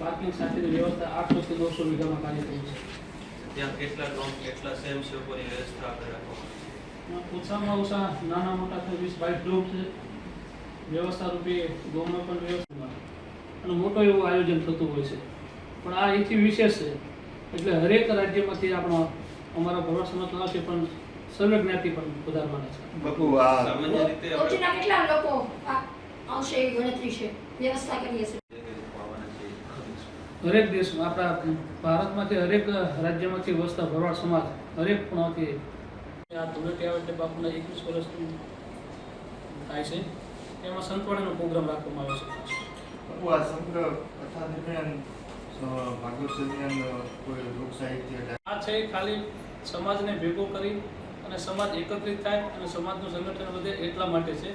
Parking સાથેની વ્યવસ્થા 800 થી 900 વીઘામાં કાર્યક્રમ છે. ત્યાં કેટલા સ્વયંસેવકોની વ્યવસ્થા આપણે રાખવામાં ઓછામાં ઓછા નાના મોટા 20-22 ગ્રુપ છે. વ્યવસ્થા રૂપે ગૌમાં પણ વ્યવસ્થા અને મોટો એવું આયોજન થતું હોય છે. પણ આ એથી વિશેષ છે એટલે હરેક રાજ્યમાંથી અમારા ભરવાડ સમાજના છે પણ સર્વ જ્ઞાતિ પણ પધારવાના છે. બાપુ આ સામાન્ય રીતે કેટલા લોકો આવશે એ ગણતરી છે, વ્યવસ્થા કરીએ છીએ. હરેક દેશમાં આપણા ભારતમાંથી હરેક રાજ્યમાંથી વસતા ભરવાડ સમાજ હરેક ખૂણાથી આ ધૂળેટી આવે એટલે બાપુના 21 વર્ષનું થાય છે. એમાં સંતવાણીનો પ્રોગ્રામ રાખવામાં આવે છે. બાપુ આ સમગ્ર કથા દરમિયાન ભાગવત દરમિયાન કોઈ લોક સાહિત્ય આ છે ખાલી સમાજને ભેગો કરી અને સમાજ એકત્રિત થાય અને સમાજનું સંગઠન વધે એટલા માટે છે.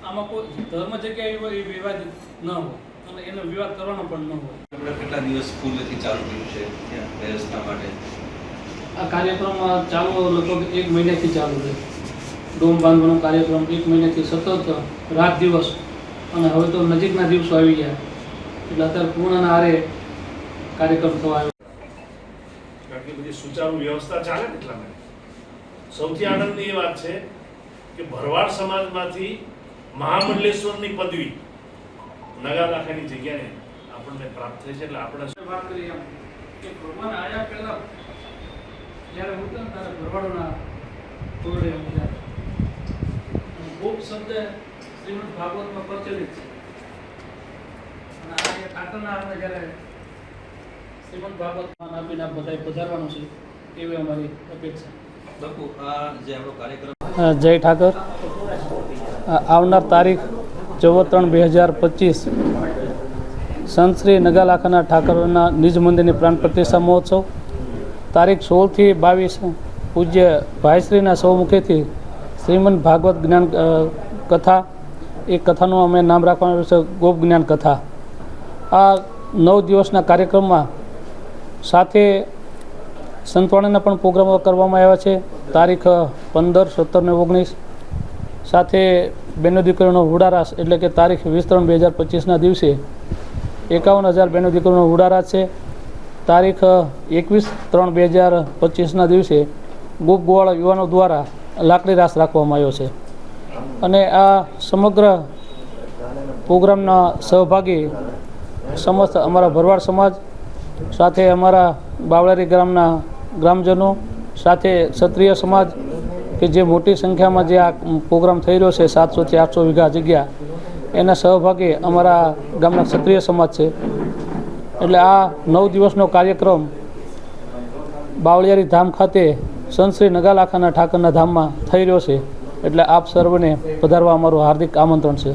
આમાં કોઈ ધર્મ જગ્યાએ હોય એ વિવાદ ન હોય અને એનો વિવાદ કરવાનો પણ ન હોય. કેટલા દિવસ પૂર્વથી ચાલુ થયું છે ત્યાં વ્યવસ્થા માટે? આ કાર્યક્રમ ચાલુ લગભગ 1 મહિનાથી ચાલુ છે. ડોમ બાંધવાનો કાર્યક્રમ 1 મહિનાથી સતત રાત દિવસ અને હવે તો નજીકના દિવસો આવી ગયા એટલે અત્યારે પૂર્ણના આરે કાર્યક્રમ થવા આવ્યો. કારણ કે બધી સુચારુ વ્યવસ્થા ચાલે ને એટલા માટે સૌથી આનંદની એ વાત છે કે ભરવાડ સમાજમાંથી મહામંડલેશ્વરની પદવી નગાલાખાની જગ્યાએ આપણને પ્રાપ્ત થઈ છે. એટલે આપણે વાત કરી એમ કે ભગવાન આયા પહેલા જ્યારે ઉતર ત્યારે ભરવાડોના તોડે ગોપ શબ્દ શ્રીમદ ભાગવતમાં પ્રચલિત છે અને આ ઠાકરના આપણે જ્યારે શ્રીમદ ભાગવતમાં આપીને બધાએ પધારવાનું છે એવી અમારી અપેક્ષા. બાપુ આ જે આપણો કાર્યક્રમ જય ઠાકર. આવનાર તારીખ 14/3/2025 સંત શ્રી નગાલાખાના ઠાકરના નિજ મંદિરની પ્રાણ પ્રતિષ્ઠા મહોત્સવ તારીખ 16 થી 22 પૂજ્ય ભાઈશ્રીના સૌ મુખેથી શ્રીમદ ભાગવત જ્ઞાન કથા એ કથાનું અમે નામ રાખવાનું આવ્યું છે ગોપ જ્ઞાન કથા. આ 9 દિવસના કાર્યક્રમમાં સાથે સંતવાણીના પણ પ્રોગ્રામો કરવામાં આવ્યા છે. તારીખ 15, 17 ને 19 સાથે બહેનો દીકરીઓનો હુડારાસ એટલે કે તારીખ 20/3/2025ના દિવસે 51,000 બહેનો દીકરીઓનો હુડારાસ છે. તારીખ 21/3/2025ના દિવસે ગોપ ગોવાળ યુવાનો દ્વારા લાકડી રાસ રાખવામાં આવ્યો છે અને આ સમગ્ર પ્રોગ્રામના સહભાગી સમસ્ત અમારા ભરવાડ સમાજ સાથે અમારા બાવળારી ગામના ગ્રામજનો સાથે ક્ષત્રિય સમાજ કે જે મોટી સંખ્યામાં જે આ પ્રોગ્રામ થઈ રહ્યો છે 700 થી 800 વીઘા જગ્યા એના સહભાગી અમારા ગામના ક્ષત્રિય સમાજ છે. એટલે આ 9 દિવસનો કાર્યક્રમ બાવળિયારી ધામ ખાતે સંત શ્રી નગાલાખાના ઠાકરના ધામમાં થઈ રહ્યો છે. એટલે આપ સર્વને પધારવા અમારું હાર્દિક આમંત્રણ છે.